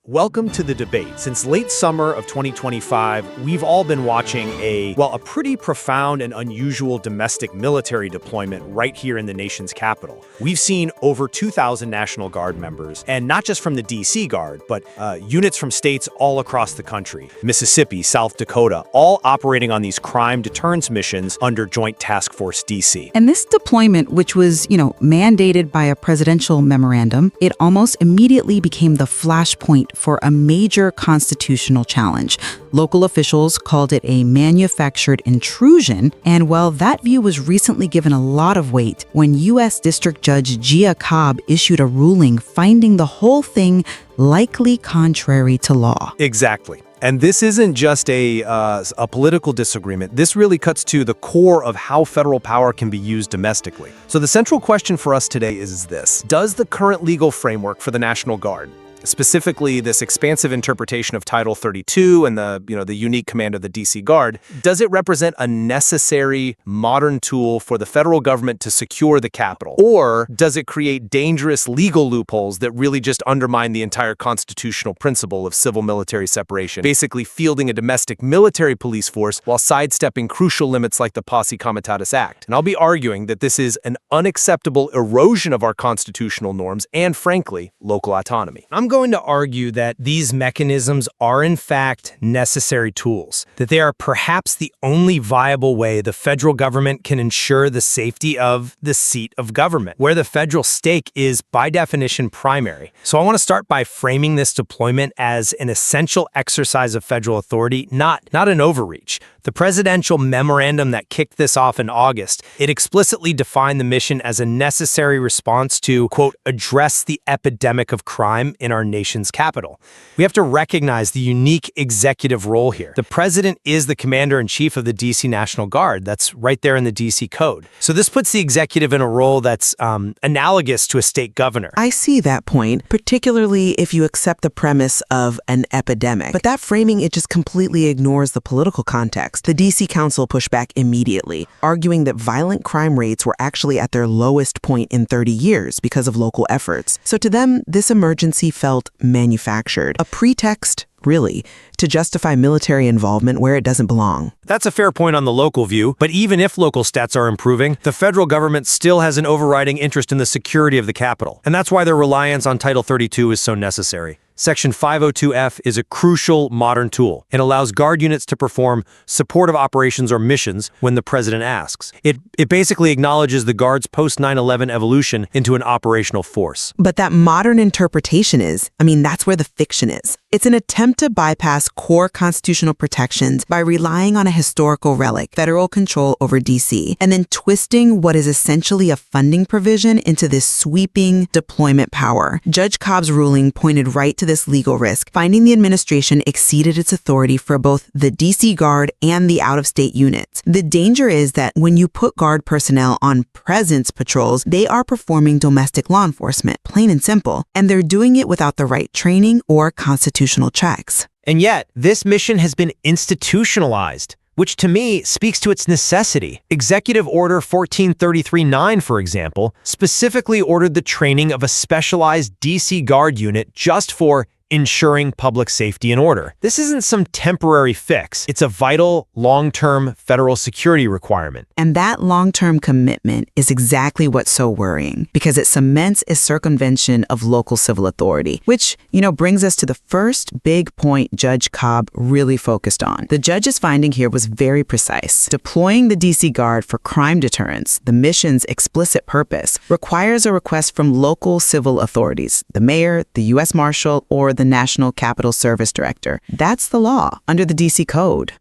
Welcome to the debate. Since late summer of 2025, we've all been watching a pretty profound and unusual domestic military deployment right here in the nation's capital. We've seen over 2,000 National Guard members, and not just from the DC Guard, but units from states all across the country, Mississippi, South Dakota, all operating on these crime deterrence missions under Joint Task Force DC. And this deployment, which was, mandated by a presidential memorandum, it almost immediately became the flashpoint for a major constitutional challenge. Local officials called it a manufactured intrusion, and while that view was recently given a lot of weight when U.S. District Judge Gia Cobb issued a ruling finding the whole thing likely contrary to law. Exactly. And this isn't just a political disagreement. This really cuts to the core of how federal power can be used domestically. So the central question for us today is this: does the current legal framework for the National Guard, specifically this expansive interpretation of Title 32 and the unique command of the DC Guard, does it represent a necessary modern tool for the federal government to secure the Capitol? Or does it create dangerous legal loopholes that really just undermine the entire constitutional principle of civil-military separation, basically fielding a domestic military police force while sidestepping crucial limits like the Posse Comitatus Act? And I'll be arguing that this is an unacceptable erosion of our constitutional norms and, frankly, local autonomy. I'm going to argue that these mechanisms are in fact necessary tools, that they are perhaps the only viable way the federal government can ensure the safety of the seat of government, where the federal stake is by definition primary. So I want to start by framing this deployment as an essential exercise of federal authority, not an overreach. The presidential memorandum that kicked this off in August, it explicitly defined the mission as a necessary response to, quote, address the epidemic of crime in our nation's capital. We have to recognize the unique executive role here. The president is the commander-in-chief of the DC National Guard. That's right there in the DC Code. So this puts the executive in a role that's analogous to a state governor. I see that point, particularly if you accept the premise of an epidemic. But that framing, it just completely ignores the political context. The DC Council pushed back immediately, arguing that violent crime rates were actually at their lowest point in 30 years because of local efforts. So to them, this emergency felt manufactured, a pretext, really, to justify military involvement where it doesn't belong. That's a fair point on the local view, but even if local stats are improving, the federal government still has an overriding interest in the security of the Capitol. And that's why their reliance on Title 32 is so necessary. Section 502F is a crucial modern tool. It allows Guard units to perform supportive operations or missions when the president asks. It basically acknowledges the Guard's post-9/11 evolution into an operational force. But that modern interpretation that's where the fiction is. It's an attempt to bypass core constitutional protections by relying on a historical relic, federal control over DC, and then twisting what is essentially a funding provision into this sweeping deployment power. Judge Cobb's ruling pointed right to this legal risk, finding the administration exceeded its authority for both the DC Guard and the out-of-state units. The danger is that when you put Guard personnel on presence patrols, they are performing domestic law enforcement, plain and simple, and they're doing it without the right training or constitutional checks. And yet, this mission has been institutionalized, which to me speaks to its necessity. Executive Order 1433-9, for example, specifically ordered the training of a specialized DC Guard unit just for ensuring public safety and order. This isn't some temporary fix. It's a vital, long-term federal security requirement. And that long-term commitment is exactly what's so worrying, because it cements a circumvention of local civil authority, which, brings us to the first big point Judge Cobb really focused on. The judge's finding here was very precise. Deploying the DC Guard for crime deterrence, the mission's explicit purpose, requires a request from local civil authorities, the mayor, the U.S. Marshal, or the National Capital Service Director. That's the law under the DC Code.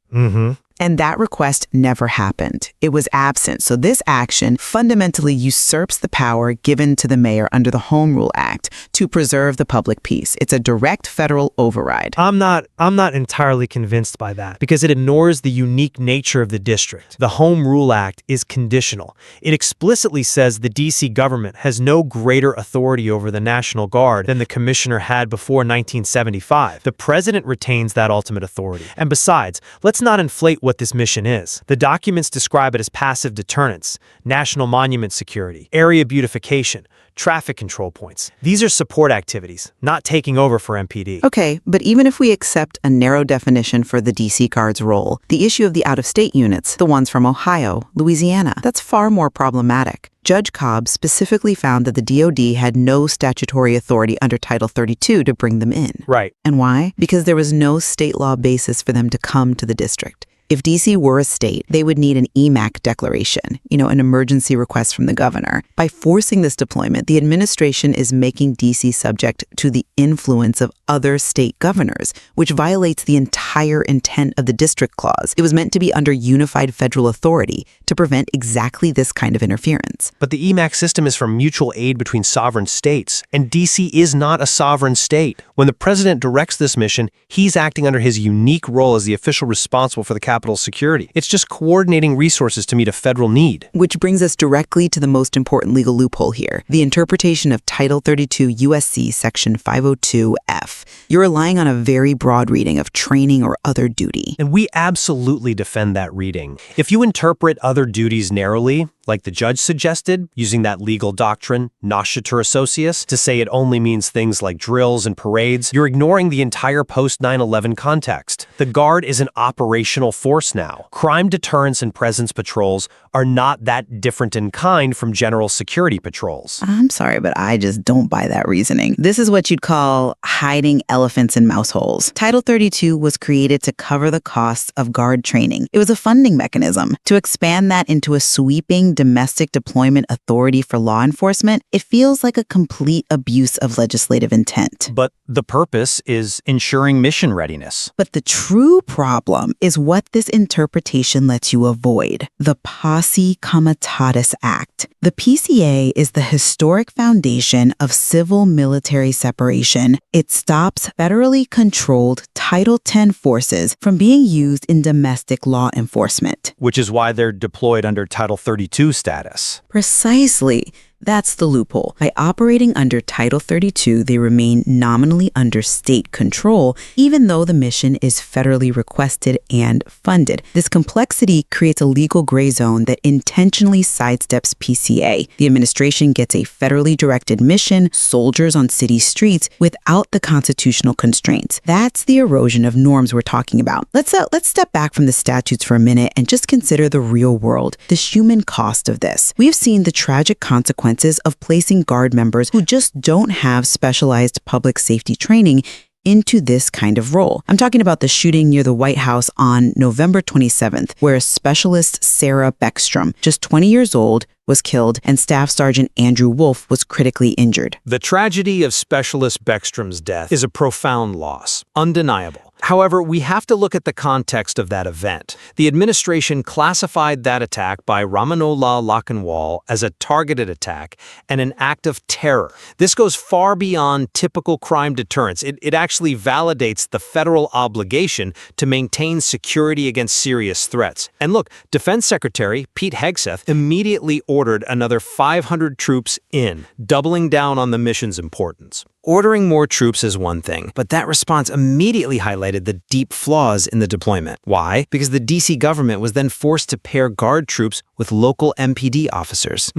And that request never happened. It was absent. So this action fundamentally usurps the power given to the mayor under the Home Rule Act to preserve the public peace. It's a direct federal override. I'm not entirely convinced by that, because it ignores the unique nature of the district. The Home Rule Act is conditional. It explicitly says the DC government has no greater authority over the National Guard than the commissioner had before 1975. The president retains that ultimate authority. And besides, let's not inflate what this mission is. The documents describe it as passive deterrence, national monument security, area beautification, traffic control points. These are support activities, not taking over for MPD. Okay, but even if we accept a narrow definition for the DC Guard's role, the issue of the out-of-state units, the ones from Ohio, Louisiana, that's far more problematic. Judge Cobb specifically found that the DoD had no statutory authority under Title 32 to bring them in. Right. And why? Because there was no state law basis for them to come to the district. If DC were a state, they would need an EMAC declaration, an emergency request from the governor. By forcing this deployment, the administration is making DC subject to the influence of other state governors, which violates the entire intent of the District Clause. It was meant to be under unified federal authority to prevent exactly this kind of interference. But the EMAC system is for mutual aid between sovereign states, and DC is not a sovereign state. When the president directs this mission, he's acting under his unique role as the official responsible for the capital security. It's just coordinating resources to meet a federal need. Which brings us directly to the most important legal loophole here, the interpretation of Title 32 USC Section 502F. You're relying on a very broad reading of training or other duty. And we absolutely defend that reading. If you interpret other duties narrowly, like the judge suggested, using that legal doctrine, noscitur associis, to say it only means things like drills and parades, you're ignoring the entire post-9/11 context. The Guard is an operational force now. Crime deterrence and presence patrols are not that different in kind from general security patrols. I'm sorry, but I just don't buy that reasoning. This is what you'd call hiding elephants in mouse holes. Title 32 was created to cover the costs of Guard training. It was a funding mechanism. To expand that into a sweeping domestic deployment authority for law enforcement, it feels like a complete abuse of legislative intent. But the purpose is ensuring mission readiness. But the true problem is what this interpretation lets you avoid: the Posse Comitatus Act. The PCA is the historic foundation of civil-military separation. It stops federally controlled Title 10 forces from being used in domestic law enforcement. Which is why they're deployed under Title 32 status. Precisely. That's the loophole. By operating under Title 32, they remain nominally under state control, even though the mission is federally requested and funded. This complexity creates a legal gray zone that intentionally sidesteps PCA. The administration gets a federally directed mission, soldiers on city streets, without the constitutional constraints. That's the erosion of norms we're talking about. Let's step back from the statutes for a minute and just consider the real world, the human cost of this. We've seen the tragic consequences of placing Guard members who just don't have specialized public safety training into this kind of role. I'm talking about the shooting near the White House on November 27th, where Specialist Sarah Beckstrom, just 20 years old, was killed, and Staff Sergeant Andrew Wolf was critically injured. The tragedy of Specialist Beckstrom's death is a profound loss, undeniable. However, we have to look at the context of that event. The administration classified that attack by Ramanullah Lakhanwal as a targeted attack and an act of terror. This goes far beyond typical crime deterrence. It actually validates the federal obligation to maintain security against serious threats. And look, Defense Secretary Pete Hegseth immediately ordered another 500 troops in, doubling down on the mission's importance. Ordering more troops is one thing, but that response immediately highlighted the deep flaws in the deployment. Why? Because the DC government was then forced to pair Guard troops with local MPD officers.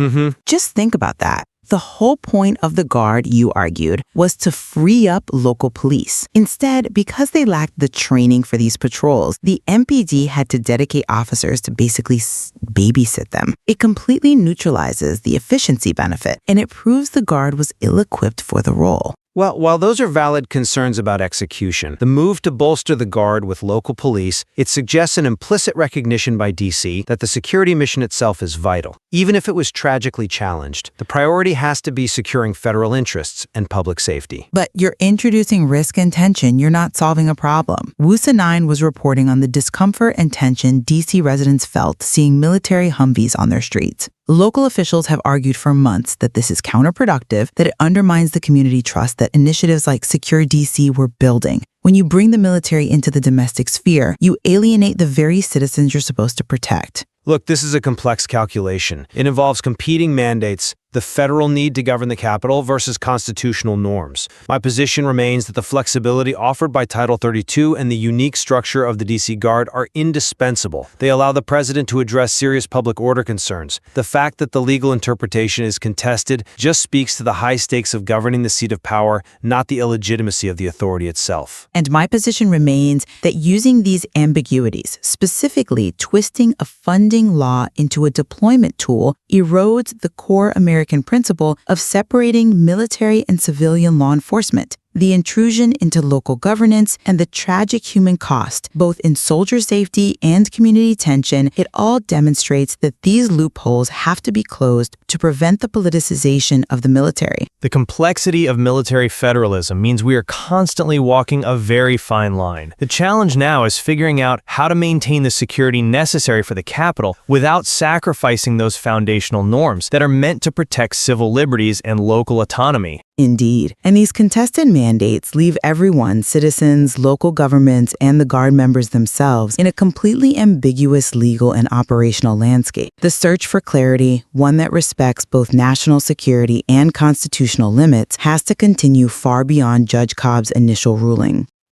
Just think about that. The whole point of the Guard, you argued, was to free up local police. Instead, because they lacked the training for these patrols, the MPD had to dedicate officers to basically babysit them. It completely neutralizes the efficiency benefit, and it proves the Guard was ill-equipped for the role. Well, while those are valid concerns about execution, the move to bolster the Guard with local police, it suggests an implicit recognition by DC that the security mission itself is vital. Even if it was tragically challenged, the priority has to be securing federal interests and public safety. But you're introducing risk and tension. You're not solving a problem. WUSA 9 was reporting on the discomfort and tension DC residents felt seeing military Humvees on their streets. Local officials have argued for months that this is counterproductive, that it undermines the community trust that initiatives like Secure DC were building. When you bring the military into the domestic sphere, you alienate the very citizens you're supposed to protect. Look, this is a complex calculation. It involves competing mandates, the federal need to govern the Capitol versus constitutional norms. My position remains that the flexibility offered by Title 32 and the unique structure of the D.C. Guard are indispensable. They allow the president to address serious public order concerns. The fact that the legal interpretation is contested just speaks to the high stakes of governing the seat of power, not the illegitimacy of the authority itself. And my position remains that using these ambiguities, specifically twisting a funding law into a deployment tool, erodes the core American principle of separating military and civilian law enforcement. The intrusion into local governance and the tragic human cost, both in soldier safety and community tension, it all demonstrates that these loopholes have to be closed to prevent the politicization of the military. The complexity of military federalism means we are constantly walking a very fine line. The challenge now is figuring out how to maintain the security necessary for the Capitol without sacrificing those foundational norms that are meant to protect civil liberties and local autonomy. Indeed. And these contested mandates leave everyone, citizens, local governments, and the Guard members themselves, in a completely ambiguous legal and operational landscape. The search for clarity, one that respects both national security and constitutional limits, has to continue far beyond Judge Cobb's initial ruling.